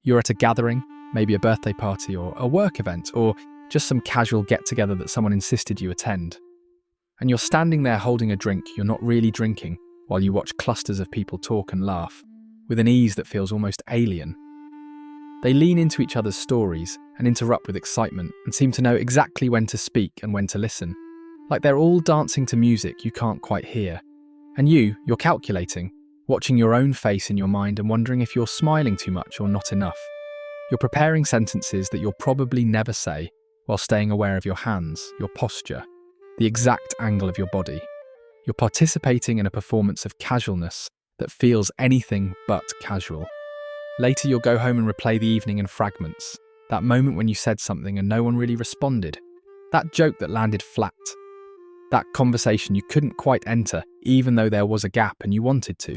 You're at a gathering, maybe a birthday party or a work event, or just some casual get-together that someone insisted you attend. And you're standing there holding a drink you're not really drinking while you watch clusters of people talk and laugh, with an ease that feels almost alien. They lean into each other's stories and interrupt with excitement and seem to know exactly when to speak and when to listen, like they're all dancing to music you can't quite hear. And you're calculating, watching your own face in your mind and wondering if you're smiling too much or not enough. You're preparing sentences that you'll probably never say while staying aware of your hands, your posture, the exact angle of your body. You're participating in a performance of casualness that feels anything but casual. Later, you'll go home and replay the evening in fragments. That moment when you said something and no one really responded. That joke that landed flat. That conversation you couldn't quite enter, even though there was a gap and you wanted to.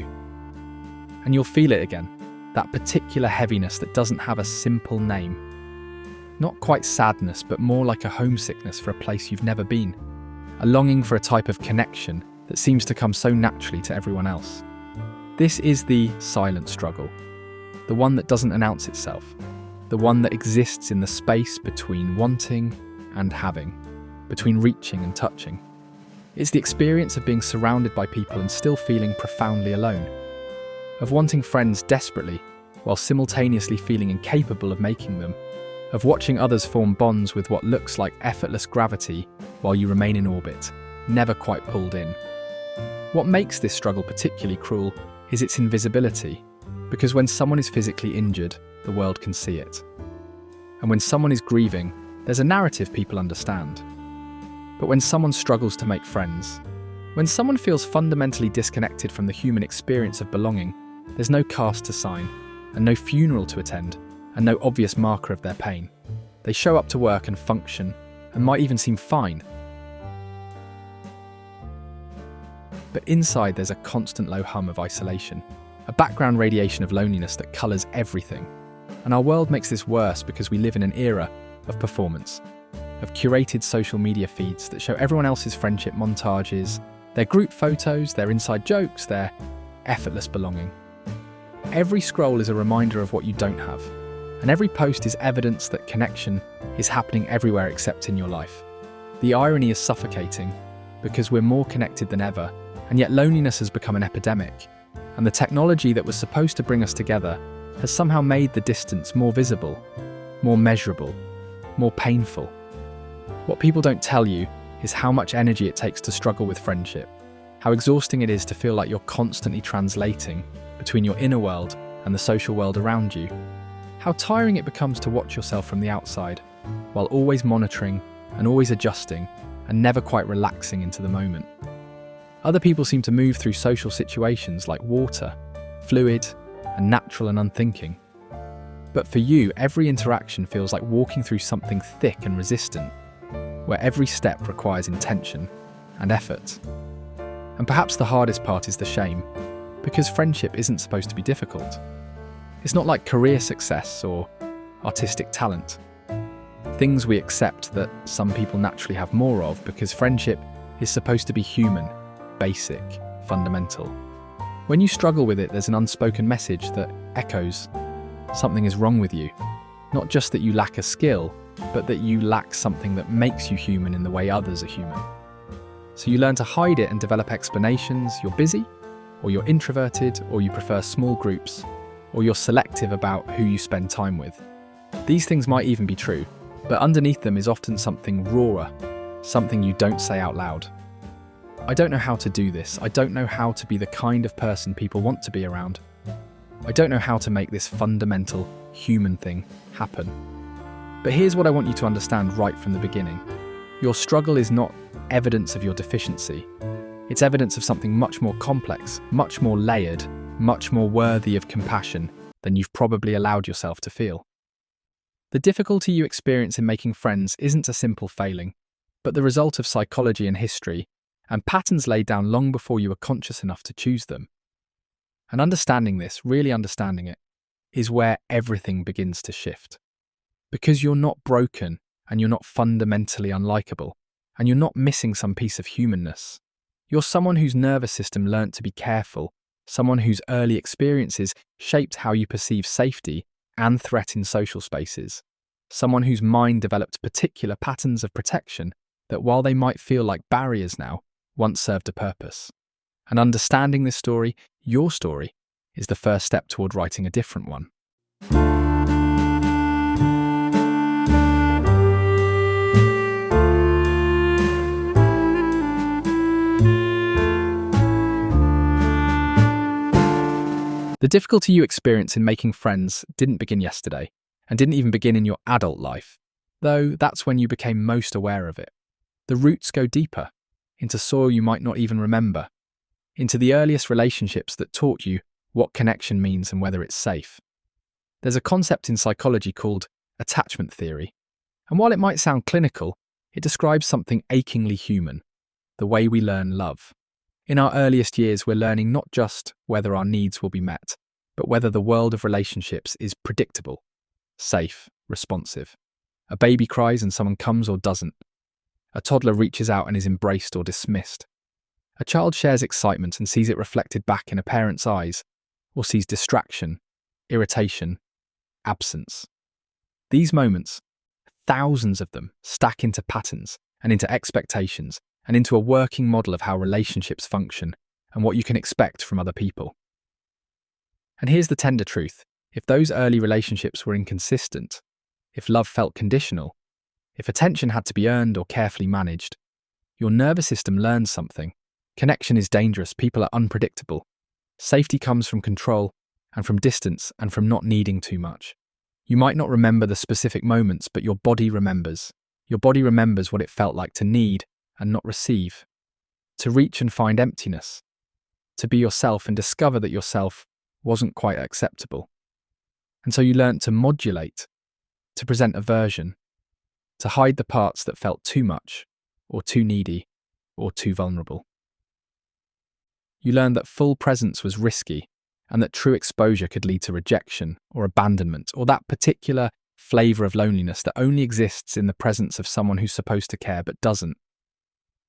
And you'll feel it again, that particular heaviness that doesn't have a simple name. Not quite sadness, but more like a homesickness for a place you've never been. A longing for a type of connection that seems to come so naturally to everyone else. This is the silent struggle. The one that doesn't announce itself. The one that exists in the space between wanting and having, between reaching and touching. It's the experience of being surrounded by people and still feeling profoundly alone. Of wanting friends desperately, while simultaneously feeling incapable of making them. Of watching others form bonds with what looks like effortless gravity while you remain in orbit, never quite pulled in. What makes this struggle particularly cruel is its invisibility, because when someone is physically injured, the world can see it. And when someone is grieving, there's a narrative people understand. But when someone struggles to make friends, when someone feels fundamentally disconnected from the human experience of belonging, there's no cast to sign, and no funeral to attend, and no obvious marker of their pain. They show up to work and function, and might even seem fine. But inside there's a constant low hum of isolation, a background radiation of loneliness that colours everything. And our world makes this worse because we live in an era of performance, of curated social media feeds that show everyone else's friendship montages, their group photos, their inside jokes, their effortless belonging. Every scroll is a reminder of what you don't have, and every post is evidence that connection is happening everywhere except in your life. The irony is suffocating, because we're more connected than ever, and yet loneliness has become an epidemic, and the technology that was supposed to bring us together has somehow made the distance more visible, more measurable, more painful. What people don't tell you is how much energy it takes to struggle with friendship, how exhausting it is to feel like you're constantly translating between your inner world and the social world around you, how tiring it becomes to watch yourself from the outside, while always monitoring and always adjusting and never quite relaxing into the moment. Other people seem to move through social situations like water, fluid and natural and unthinking. But for you, every interaction feels like walking through something thick and resistant, where every step requires intention and effort. And perhaps the hardest part is the shame, because friendship isn't supposed to be difficult. It's not like career success or artistic talent. Things we accept that some people naturally have more of because friendship is supposed to be human, basic, fundamental. When you struggle with it, there's an unspoken message that echoes, something is wrong with you. Not just that you lack a skill, but that you lack something that makes you human in the way others are human. So you learn to hide it and develop explanations. You're busy, or you're introverted, or you prefer small groups, or you're selective about who you spend time with. These things might even be true, but underneath them is often something rawer, something you don't say out loud. I don't know how to do this. I don't know how to be the kind of person people want to be around. I don't know how to make this fundamental human thing happen. But here's what I want you to understand right from the beginning. Your struggle is not evidence of your deficiency. It's evidence of something much more complex, much more layered, much more worthy of compassion than you've probably allowed yourself to feel. The difficulty you experience in making friends isn't a simple failing, but the result of psychology and history, and patterns laid down long before you were conscious enough to choose them. And understanding this, really understanding it, is where everything begins to shift. Because you're not broken, and you're not fundamentally unlikable, and you're not missing some piece of humanness. You're someone whose nervous system learnt to be careful, someone whose early experiences shaped how you perceive safety and threat in social spaces, someone whose mind developed particular patterns of protection that, while they might feel like barriers now, once served a purpose. And understanding this story, your story, is the first step toward writing a different one. The difficulty you experience in making friends didn't begin yesterday, and didn't even begin in your adult life, though that's when you became most aware of it. The roots go deeper, into soil you might not even remember, into the earliest relationships that taught you what connection means and whether it's safe. There's a concept in psychology called attachment theory, and while it might sound clinical, it describes something achingly human: the way we learn love. In our earliest years, we're learning not just whether our needs will be met, but whether the world of relationships is predictable, safe, responsive. A baby cries and someone comes or doesn't. A toddler reaches out and is embraced or dismissed. A child shares excitement and sees it reflected back in a parent's eyes, or sees distraction, irritation, absence. These moments, thousands of them, stack into patterns and into expectations and into a working model of how relationships function and what you can expect from other people. And here's the tender truth: if those early relationships were inconsistent, if love felt conditional, if attention had to be earned or carefully managed, your nervous system learns something. Connection is dangerous, people are unpredictable. Safety comes from control and from distance and from not needing too much. You might not remember the specific moments, but your body remembers. Your body remembers what it felt like to need and not receive, to reach and find emptiness, to be yourself and discover that yourself wasn't quite acceptable. And so you learnt to modulate, to present a version, to hide the parts that felt too much, or too needy, or too vulnerable. You learned that full presence was risky, and that true exposure could lead to rejection or abandonment, or that particular flavour of loneliness that only exists in the presence of someone who's supposed to care but doesn't.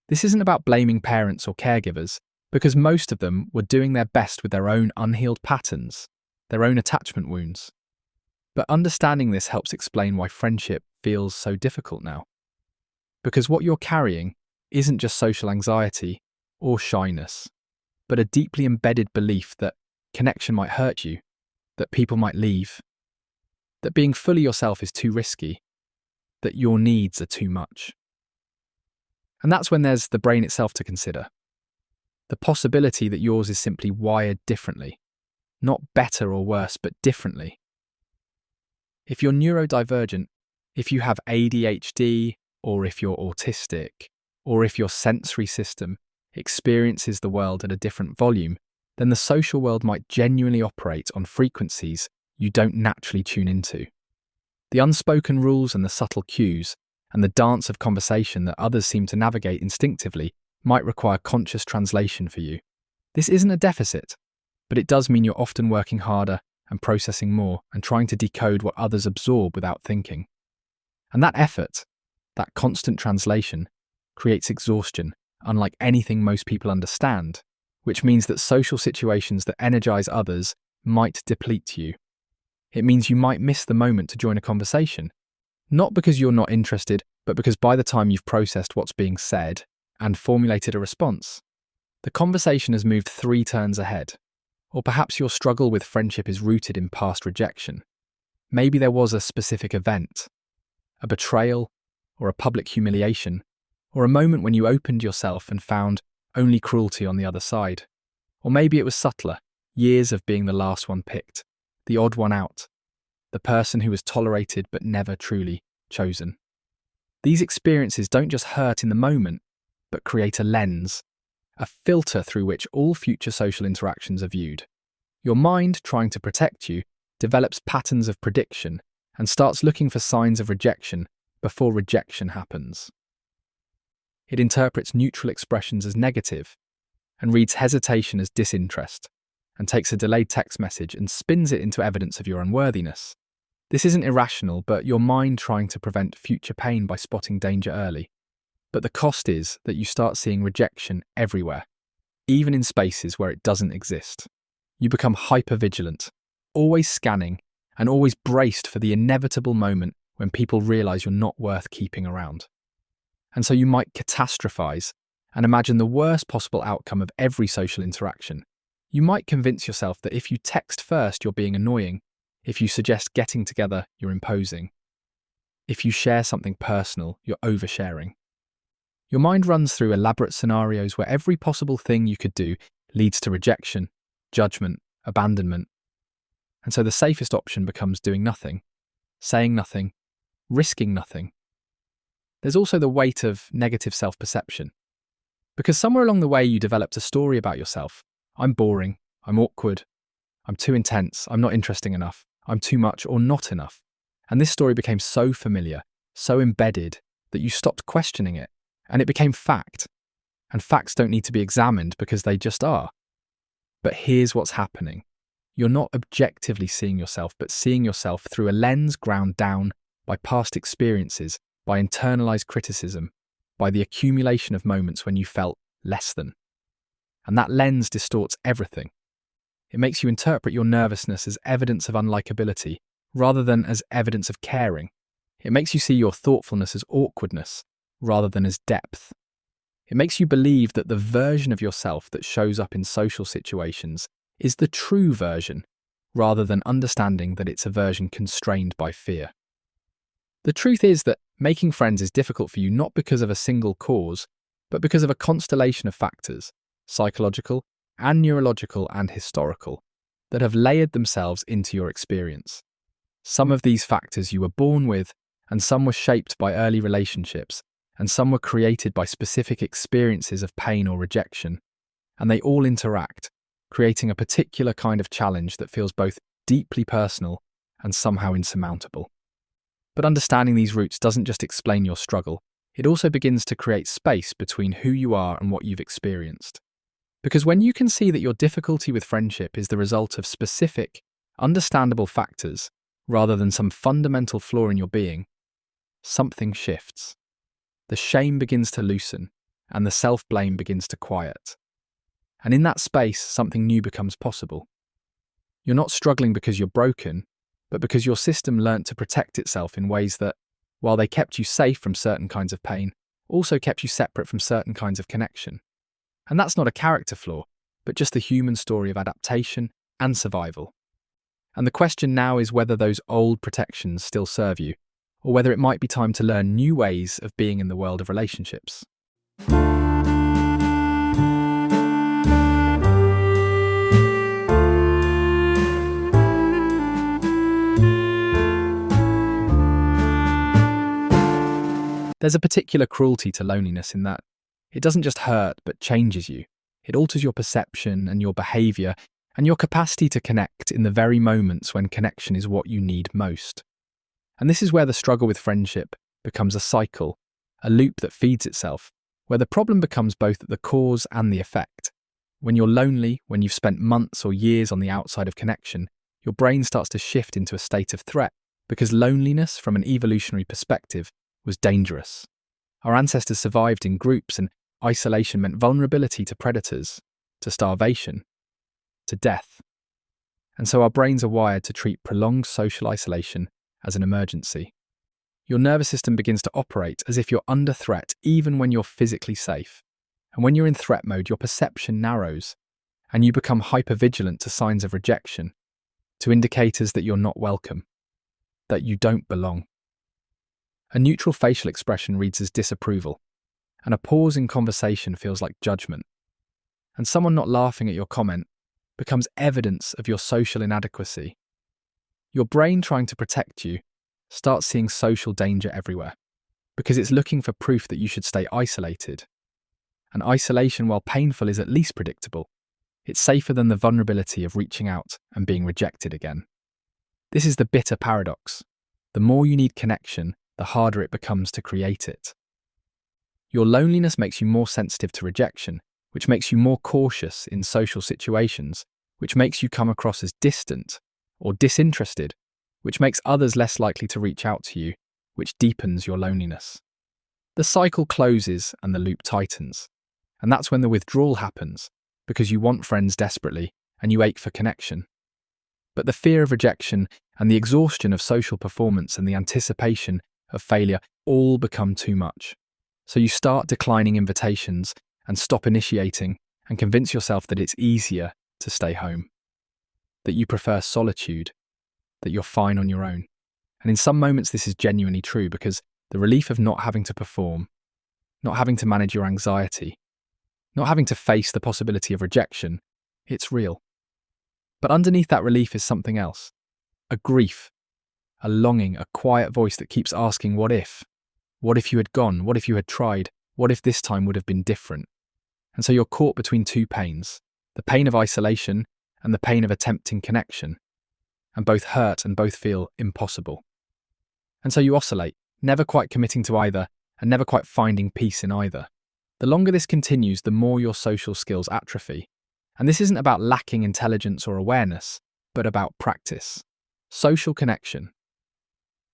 This isn't about blaming parents or caregivers, because most of them were doing their best with their own unhealed patterns, their own attachment wounds. But understanding this helps explain why friendship feels so difficult now. Because what you're carrying isn't just social anxiety or shyness, but a deeply embedded belief that connection might hurt you, that people might leave, that being fully yourself is too risky, that your needs are too much. And that's when there's the brain itself to consider. The possibility that yours is simply wired differently, not better or worse, but differently. If you're neurodivergent, if you have ADHD, or if you're autistic, or if your sensory system experiences the world at a different volume, then the social world might genuinely operate on frequencies you don't naturally tune into. The unspoken rules and the subtle cues, and the dance of conversation that others seem to navigate instinctively, might require conscious translation for you. This isn't a deficit, but it does mean you're often working harder and processing more and trying to decode what others absorb without thinking. And that effort, that constant translation, creates exhaustion, unlike anything most people understand, which means that social situations that energize others might deplete you. It means you might miss the moment to join a conversation, not because you're not interested, but because by the time you've processed what's being said and formulated a response, the conversation has moved 3 turns ahead. Or perhaps your struggle with friendship is rooted in past rejection. Maybe there was a specific event, a betrayal, or a public humiliation, or a moment when you opened yourself and found only cruelty on the other side. Or maybe it was subtler, years of being the last one picked, the odd one out, the person who was tolerated but never truly chosen. These experiences don't just hurt in the moment, but create a lens, a filter through which all future social interactions are viewed. Your mind, trying to protect you, develops patterns of prediction and starts looking for signs of rejection before rejection happens. It interprets neutral expressions as negative and reads hesitation as disinterest, and takes a delayed text message and spins it into evidence of your unworthiness. This isn't irrational, but your mind trying to prevent future pain by spotting danger early. But the cost is that you start seeing rejection everywhere, even in spaces where it doesn't exist. You become hypervigilant, always scanning and always braced for the inevitable moment when people realize you're not worth keeping around. And so you might catastrophize and imagine the worst possible outcome of every social interaction. You might convince yourself that if you text first, you're being annoying. If you suggest getting together, you're imposing. If you share something personal, you're oversharing. Your mind runs through elaborate scenarios where every possible thing you could do leads to rejection, judgment, abandonment. And so the safest option becomes doing nothing, saying nothing, risking nothing. There's also the weight of negative self-perception. Because somewhere along the way you developed a story about yourself. I'm boring, I'm awkward, I'm too intense, I'm not interesting enough, I'm too much or not enough. And this story became so familiar, so embedded, that you stopped questioning it, and it became fact. And facts don't need to be examined because they just are. But here's what's happening. You're not objectively seeing yourself, but seeing yourself through a lens ground down by past experiences, by internalized criticism, by the accumulation of moments when you felt less than. And that lens distorts everything. It makes you interpret your nervousness as evidence of unlikability rather than as evidence of caring. It makes you see your thoughtfulness as awkwardness rather than as depth. It makes you believe that the version of yourself that shows up in social situations is the true version, rather than understanding that it's a version constrained by fear. The truth is that making friends is difficult for you not because of a single cause, but because of a constellation of factors, psychological and neurological and historical, that have layered themselves into your experience. Some of these factors you were born with, and some were shaped by early relationships, and some were created by specific experiences of pain or rejection, and they all interact, creating a particular kind of challenge that feels both deeply personal and somehow insurmountable. But understanding these roots doesn't just explain your struggle, it also begins to create space between who you are and what you've experienced. Because when you can see that your difficulty with friendship is the result of specific, understandable factors, rather than some fundamental flaw in your being, something shifts. The shame begins to loosen, and the self-blame begins to quiet. And in that space, something new becomes possible. You're not struggling because you're broken, but because your system learnt to protect itself in ways that, while they kept you safe from certain kinds of pain, also kept you separate from certain kinds of connection. And that's not a character flaw, but just the human story of adaptation and survival. And the question now is whether those old protections still serve you, or whether it might be time to learn new ways of being in the world of relationships. There's a particular cruelty to loneliness in that it doesn't just hurt but changes you. It alters your perception and your behaviour and your capacity to connect in the very moments when connection is what you need most. And this is where the struggle with friendship becomes a cycle, a loop that feeds itself, where the problem becomes both the cause and the effect. When you're lonely, when you've spent months or years on the outside of connection, your brain starts to shift into a state of threat because loneliness, from an evolutionary perspective, was dangerous. Our ancestors survived in groups, and isolation meant vulnerability to predators, to starvation, to death. And so our brains are wired to treat prolonged social isolation as an emergency. Your nervous system begins to operate as if you're under threat even when you're physically safe. And when you're in threat mode, your perception narrows, and you become hypervigilant to signs of rejection, to indicators that you're not welcome, that you don't belong. A neutral facial expression reads as disapproval, and a pause in conversation feels like judgment. And someone not laughing at your comment becomes evidence of your social inadequacy. Your brain, trying to protect you, starts seeing social danger everywhere, because it's looking for proof that you should stay isolated. And isolation, while painful, is at least predictable. It's safer than the vulnerability of reaching out and being rejected again. This is the bitter paradox. The more you need connection, the harder it becomes to create it. Your loneliness makes you more sensitive to rejection, which makes you more cautious in social situations, which makes you come across as distant or disinterested, which makes others less likely to reach out to you, which deepens your loneliness. The cycle closes and the loop tightens. And that's when the withdrawal happens, because you want friends desperately and you ache for connection. But the fear of rejection and the exhaustion of social performance and the anticipation of failure all become too much. So you start declining invitations and stop initiating and convince yourself that it's easier to stay home, that you prefer solitude, that you're fine on your own. And in some moments this is genuinely true, because the relief of not having to perform, not having to manage your anxiety, not having to face the possibility of rejection, it's real. But underneath that relief is something else. A grief, a longing, a quiet voice that keeps asking, what if? What if you had gone? What if you had tried? What if this time would have been different? And so you're caught between two pains, the pain of isolation and the pain of attempting connection. And both hurt and both feel impossible. And so you oscillate, never quite committing to either and never quite finding peace in either. The longer this continues, the more your social skills atrophy. And this isn't about lacking intelligence or awareness, but about practice. Social connection,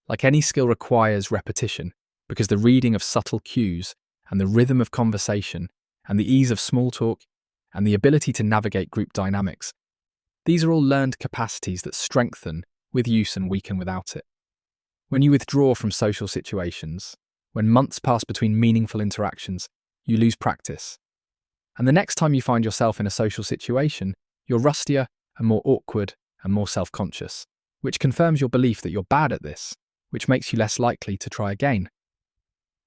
like any skill, requires repetition, because the reading of subtle cues and the rhythm of conversation and the ease of small talk and the ability to navigate group dynamics, these are all learned capacities that strengthen with use and weaken without it. When you withdraw from social situations, when months pass between meaningful interactions, you lose practice. And the next time you find yourself in a social situation, you're rustier and more awkward and more self-conscious, which confirms your belief that you're bad at this, which makes you less likely to try again.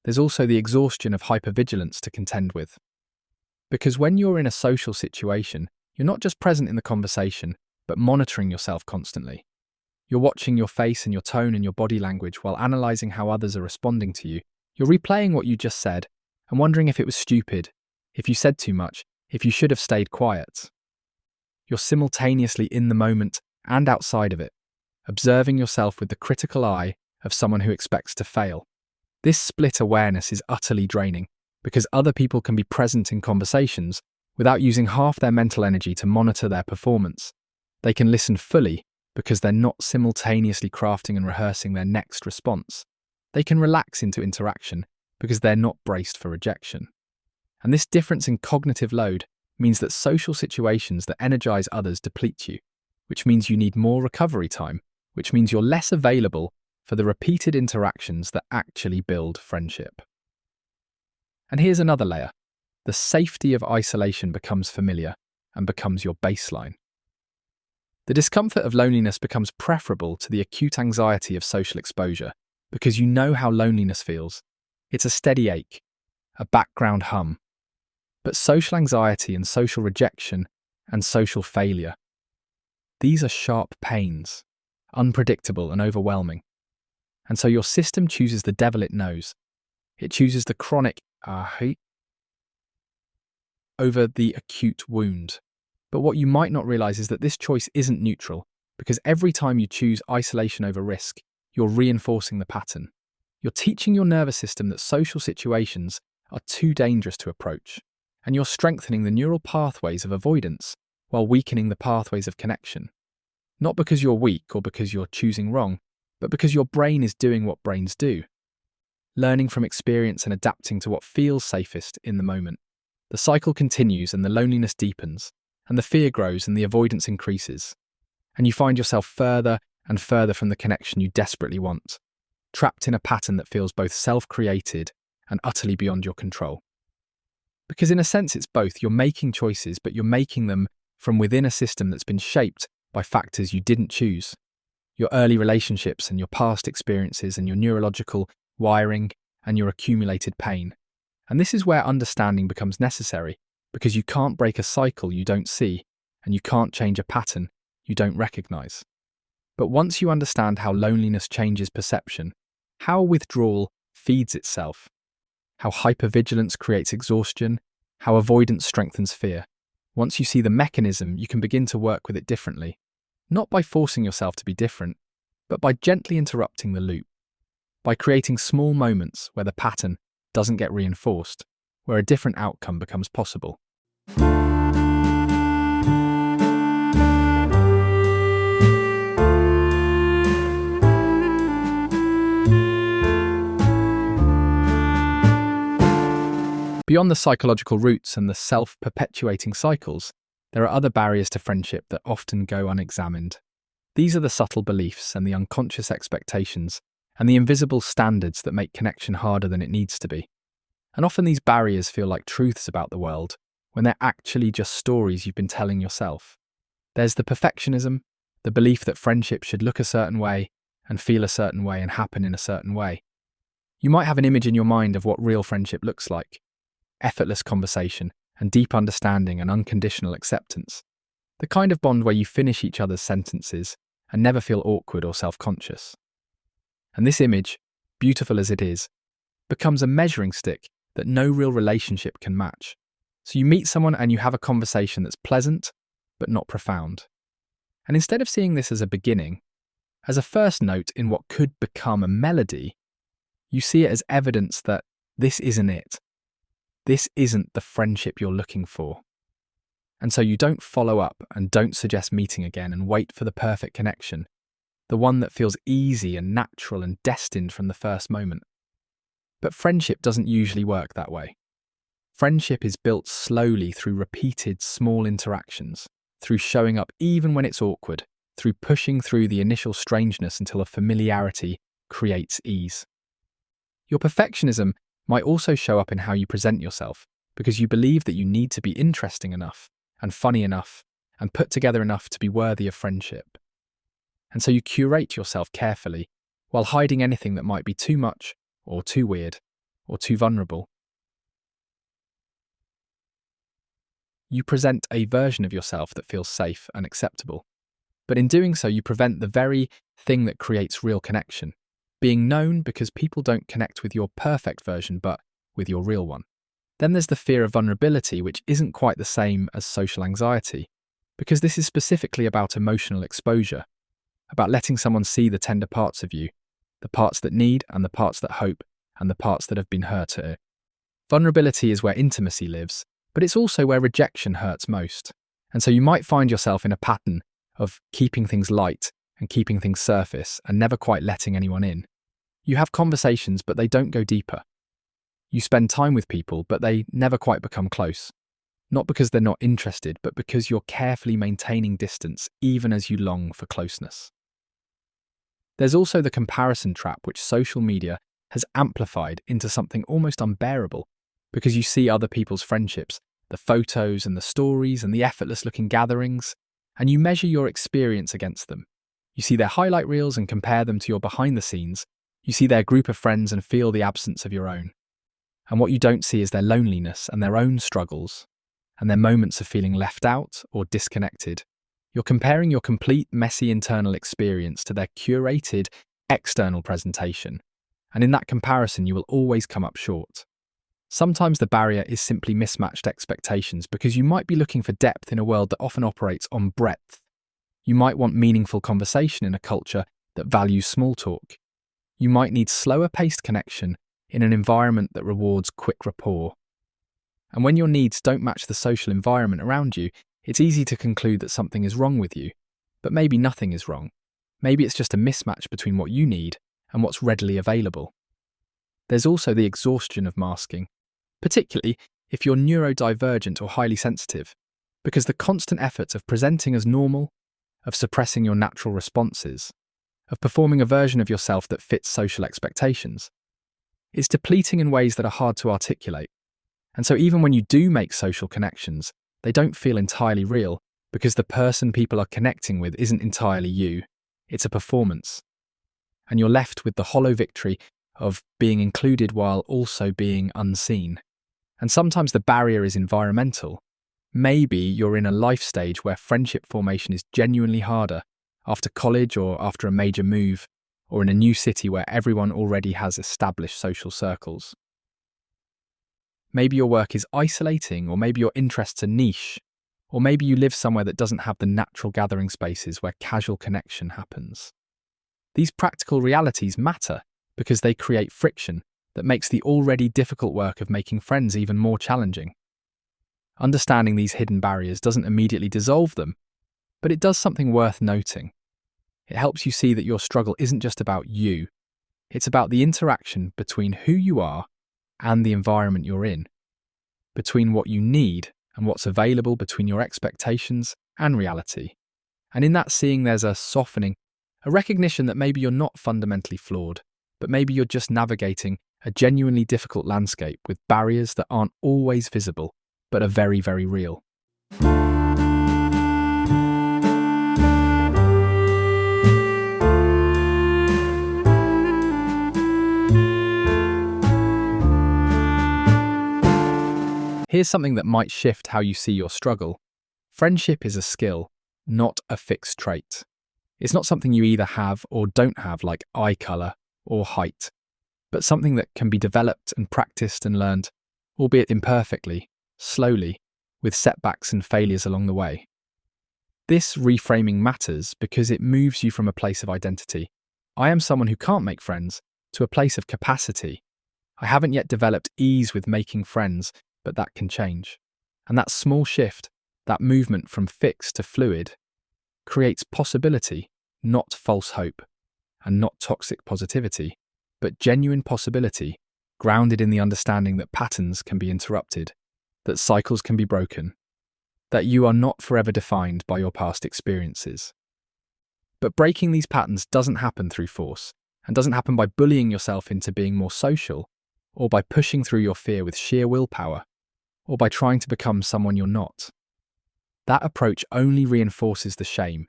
There's also the exhaustion of hypervigilance to contend with. Because when you're in a social situation, you're not just present in the conversation, but monitoring yourself constantly. You're watching your face and your tone and your body language while analysing how others are responding to you. You're replaying what you just said and wondering if it was stupid, if you said too much, if you should have stayed quiet. You're simultaneously in the moment and outside of it, observing yourself with the critical eye of someone who expects to fail. This split awareness is utterly draining, because other people can be present in conversations without using half their mental energy to monitor their performance. They can listen fully because they're not simultaneously crafting and rehearsing their next response. They can relax into interaction because they're not braced for rejection. And this difference in cognitive load means that social situations that energize others deplete you, which means you need more recovery time, which means you're less available for the repeated interactions that actually build friendship. And here's another layer. The safety of isolation becomes familiar and becomes your baseline. The discomfort of loneliness becomes preferable to the acute anxiety of social exposure, because you know how loneliness feels. It's a steady ache, a background hum. But social anxiety and social rejection and social failure, these are sharp pains, unpredictable and overwhelming. And so your system chooses the devil it knows. It chooses the chronic over the acute wound. But what you might not realize is that this choice isn't neutral, because every time you choose isolation over risk, you're reinforcing the pattern. You're teaching your nervous system that social situations are too dangerous to approach, and you're strengthening the neural pathways of avoidance while weakening the pathways of connection. Not because you're weak or because you're choosing wrong, but because your brain is doing what brains do, learning from experience and adapting to what feels safest in the moment. The cycle continues and the loneliness deepens, and the fear grows and the avoidance increases. And you find yourself further and further from the connection you desperately want, trapped in a pattern that feels both self-created and utterly beyond your control. Because in a sense it's both. You're making choices, but you're making them from within a system that's been shaped by factors you didn't choose. Your early relationships and your past experiences and your neurological wiring and your accumulated pain. And this is where understanding becomes necessary, because you can't break a cycle you don't see, and you can't change a pattern you don't recognize. But once you understand how loneliness changes perception, how withdrawal feeds itself, how hypervigilance creates exhaustion, how avoidance strengthens fear, once you see the mechanism, you can begin to work with it differently, not by forcing yourself to be different, but by gently interrupting the loop, by creating small moments where the pattern doesn't get reinforced, where a different outcome becomes possible. Beyond the psychological roots and the self-perpetuating cycles, there are other barriers to friendship that often go unexamined. These are the subtle beliefs and the unconscious expectations and the invisible standards that make connection harder than it needs to be. And often these barriers feel like truths about the world when they're actually just stories you've been telling yourself. There's the perfectionism, the belief that friendship should look a certain way and feel a certain way and happen in a certain way. You might have an image in your mind of what real friendship looks like: effortless conversation and deep understanding and unconditional acceptance. The kind of bond where you finish each other's sentences and never feel awkward or self-conscious. And this image, beautiful as it is, becomes a measuring stick that no real relationship can match. So you meet someone and you have a conversation that's pleasant, but not profound. And instead of seeing this as a beginning, as a first note in what could become a melody, you see it as evidence that this isn't it. This isn't the friendship you're looking for. And so you don't follow up and don't suggest meeting again and wait for the perfect connection, the one that feels easy and natural and destined from the first moment. But friendship doesn't usually work that way. Friendship is built slowly through repeated small interactions, through showing up even when it's awkward, through pushing through the initial strangeness until a familiarity creates ease. Your perfectionism might also show up in how you present yourself, because you believe that you need to be interesting enough and funny enough and put together enough to be worthy of friendship. And so you curate yourself carefully while hiding anything that might be too much or too weird or too vulnerable. You present a version of yourself that feels safe and acceptable. But in doing so, you prevent the very thing that creates real connection, being known, because people don't connect with your perfect version, but with your real one. Then there's the fear of vulnerability, which isn't quite the same as social anxiety, because this is specifically about emotional exposure, about letting someone see the tender parts of you, the parts that need and the parts that hope and the parts that have been hurt. Vulnerability is where intimacy lives, but it's also where rejection hurts most. And so you might find yourself in a pattern of keeping things light and keeping things surface and never quite letting anyone in. You have conversations, but they don't go deeper. You spend time with people, but they never quite become close. Not because they're not interested, but because you're carefully maintaining distance even as you long for closeness. There's also the comparison trap, which social media has amplified into something almost unbearable, because you see other people's friendships, the photos and the stories and the effortless-looking gatherings, and you measure your experience against them. You see their highlight reels and compare them to your behind-the-scenes. You see their group of friends and feel the absence of your own. And what you don't see is their loneliness and their own struggles, and their moments of feeling left out or disconnected. You're comparing your complete, messy internal experience to their curated, external presentation, and in that comparison you will always come up short. Sometimes the barrier is simply mismatched expectations, because you might be looking for depth in a world that often operates on breadth. You might want meaningful conversation in a culture that values small talk. You might need slower-paced connection in an environment that rewards quick rapport. And when your needs don't match the social environment around you, it's easy to conclude that something is wrong with you. But maybe nothing is wrong. Maybe it's just a mismatch between what you need and what's readily available. There's also the exhaustion of masking, particularly if you're neurodivergent or highly sensitive, because the constant effort of presenting as normal, of suppressing your natural responses, of performing a version of yourself that fits social expectations, is depleting in ways that are hard to articulate. And so even when you do make social connections, they don't feel entirely real, because the person people are connecting with isn't entirely you. It's a performance. And you're left with the hollow victory of being included while also being unseen. And sometimes the barrier is environmental. Maybe you're in a life stage where friendship formation is genuinely harder, after college or after a major move, or in a new city where everyone already has established social circles. Maybe your work is isolating, or maybe your interests are niche, or maybe you live somewhere that doesn't have the natural gathering spaces where casual connection happens. These practical realities matter because they create friction that makes the already difficult work of making friends even more challenging. Understanding these hidden barriers doesn't immediately dissolve them, but it does something worth noting. It helps you see that your struggle isn't just about you. It's about the interaction between who you are and the environment you're in, between what you need and what's available, between your expectations and reality. And in that seeing, there's a softening, a recognition that maybe you're not fundamentally flawed, but maybe you're just navigating a genuinely difficult landscape with barriers that aren't always visible, but are very, very real. Here's something that might shift how you see your struggle. Friendship is a skill, not a fixed trait. It's not something you either have or don't have, like eye colour or height, but something that can be developed and practiced and learned, albeit imperfectly, slowly, with setbacks and failures along the way. This reframing matters because it moves you from a place of identity. I am someone who can't make friends, to a place of capacity. I haven't yet developed ease with making friends, but that can change. And that small shift, that movement from fixed to fluid, creates possibility, not false hope, and not toxic positivity, but genuine possibility, grounded in the understanding that patterns can be interrupted, that cycles can be broken, that you are not forever defined by your past experiences. But breaking these patterns doesn't happen through force, and doesn't happen by bullying yourself into being more social, or by pushing through your fear with sheer willpower, or by trying to become someone you're not. That approach only reinforces the shame,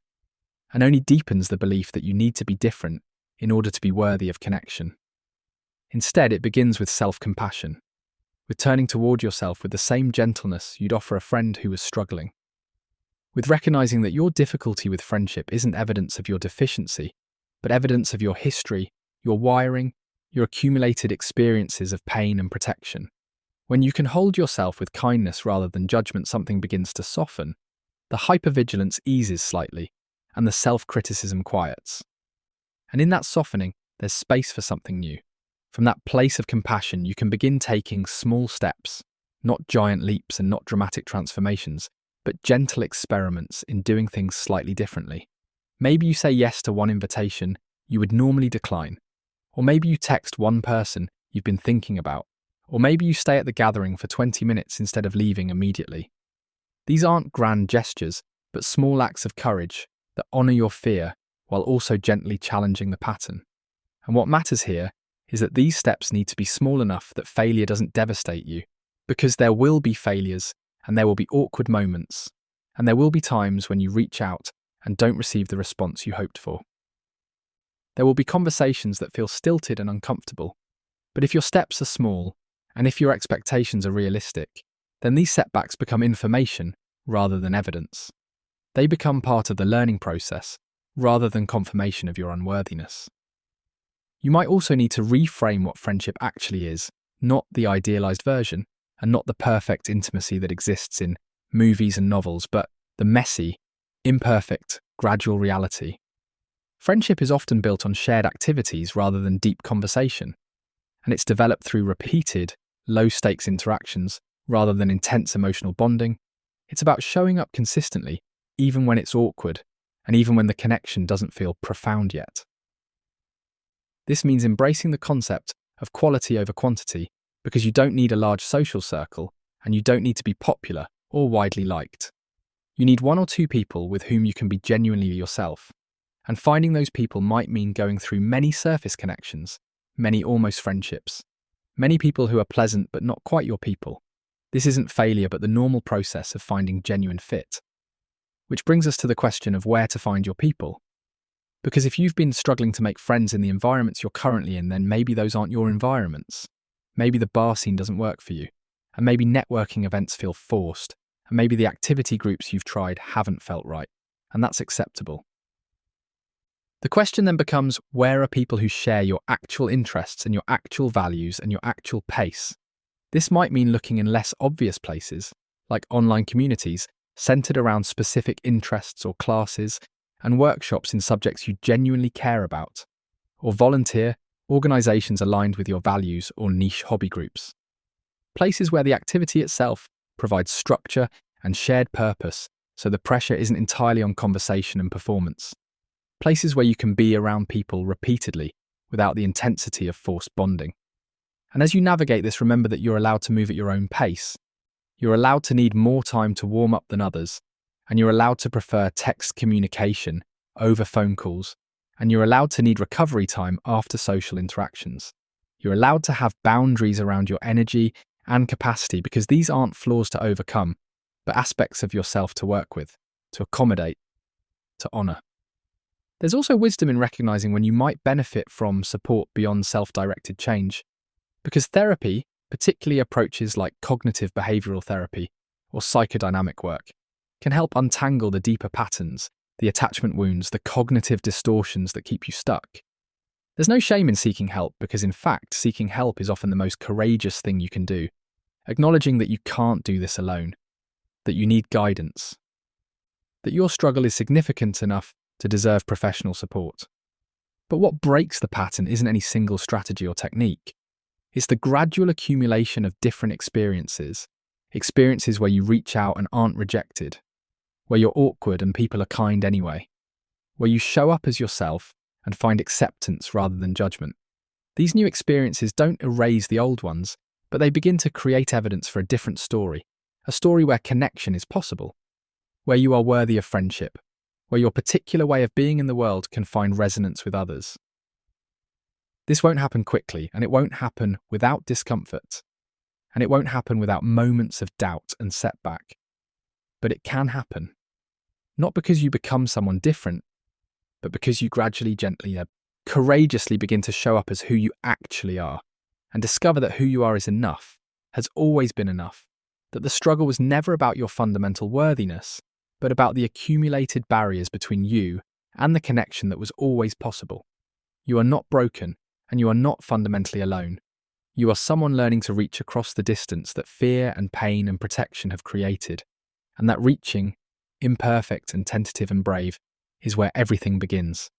and only deepens the belief that you need to be different in order to be worthy of connection. Instead, it begins with self-compassion, with turning toward yourself with the same gentleness you'd offer a friend who was struggling, with recognizing that your difficulty with friendship isn't evidence of your deficiency, but evidence of your history, your wiring, your accumulated experiences of pain and protection. When you can hold yourself with kindness rather than judgment, something begins to soften, the hypervigilance eases slightly, and the self-criticism quiets. And in that softening, there's space for something new. From that place of compassion, you can begin taking small steps, not giant leaps and not dramatic transformations, but gentle experiments in doing things slightly differently. Maybe you say yes to one invitation you would normally decline, or maybe you text one person you've been thinking about, or maybe you stay at the gathering for 20 minutes instead of leaving immediately. These aren't grand gestures, but small acts of courage that honour your fear while also gently challenging the pattern. And what matters here is that these steps need to be small enough that failure doesn't devastate you, because there will be failures, and there will be awkward moments, and there will be times when you reach out and don't receive the response you hoped for. There will be conversations that feel stilted and uncomfortable, but if your steps are small, and if your expectations are realistic, then these setbacks become information rather than evidence. They become part of the learning process rather than confirmation of your unworthiness. You might also need to reframe what friendship actually is, not the idealized version, and not the perfect intimacy that exists in movies and novels, but the messy, imperfect, gradual reality. Friendship is often built on shared activities rather than deep conversation, and it's developed through repeated, low-stakes interactions rather than intense emotional bonding. It's about showing up consistently, even when it's awkward, and even when the connection doesn't feel profound yet. This means embracing the concept of quality over quantity, because you don't need a large social circle, and you don't need to be popular or widely liked. You need one or two people with whom you can be genuinely yourself, and finding those people might mean going through many surface connections, many almost friendships, many people who are pleasant but not quite your people. This isn't failure, but the normal process of finding genuine fit. Which brings us to the question of where to find your people. Because if you've been struggling to make friends in the environments you're currently in, then maybe those aren't your environments. Maybe the bar scene doesn't work for you, and maybe networking events feel forced, and maybe the activity groups you've tried haven't felt right, and that's acceptable. The question then becomes, where are people who share your actual interests and your actual values and your actual pace? This might mean looking in less obvious places, like online communities centered around specific interests or classes, and workshops in subjects you genuinely care about, or volunteer organizations aligned with your values or niche hobby groups. Places where the activity itself provides structure and shared purpose, so the pressure isn't entirely on conversation and performance. Places where you can be around people repeatedly without the intensity of forced bonding. And as you navigate this, remember that you're allowed to move at your own pace. You're allowed to need more time to warm up than others, and you're allowed to prefer text communication over phone calls, and you're allowed to need recovery time after social interactions. You're allowed to have boundaries around your energy and capacity because these aren't flaws to overcome, but aspects of yourself to work with, to accommodate, to honour. There's also wisdom in recognizing when you might benefit from support beyond self-directed change, because therapy, particularly approaches like cognitive behavioural therapy or psychodynamic work, can help untangle the deeper patterns, the attachment wounds, the cognitive distortions that keep you stuck. There's no shame in seeking help because, in fact, seeking help is often the most courageous thing you can do, acknowledging that you can't do this alone, that you need guidance, that your struggle is significant enough to deserve professional support. But what breaks the pattern isn't any single strategy or technique. It's the gradual accumulation of different experiences where you reach out and aren't rejected, where you're awkward and people are kind anyway, where you show up as yourself and find acceptance rather than judgment. These new experiences don't erase the old ones, but they begin to create evidence for a different story, a story where connection is possible, where you are worthy of friendship, where your particular way of being in the world can find resonance with others. This won't happen quickly, and it won't happen without discomfort, and it won't happen without moments of doubt and setback. But it can happen, not because you become someone different, but because you gradually, gently, courageously begin to show up as who you actually are, and discover that who you are is enough, has always been enough, that the struggle was never about your fundamental worthiness, but about the accumulated barriers between you and the connection that was always possible. You are not broken, and you are not fundamentally alone. You are someone learning to reach across the distance that fear and pain and protection have created, and that reaching, imperfect and tentative and brave, is where everything begins.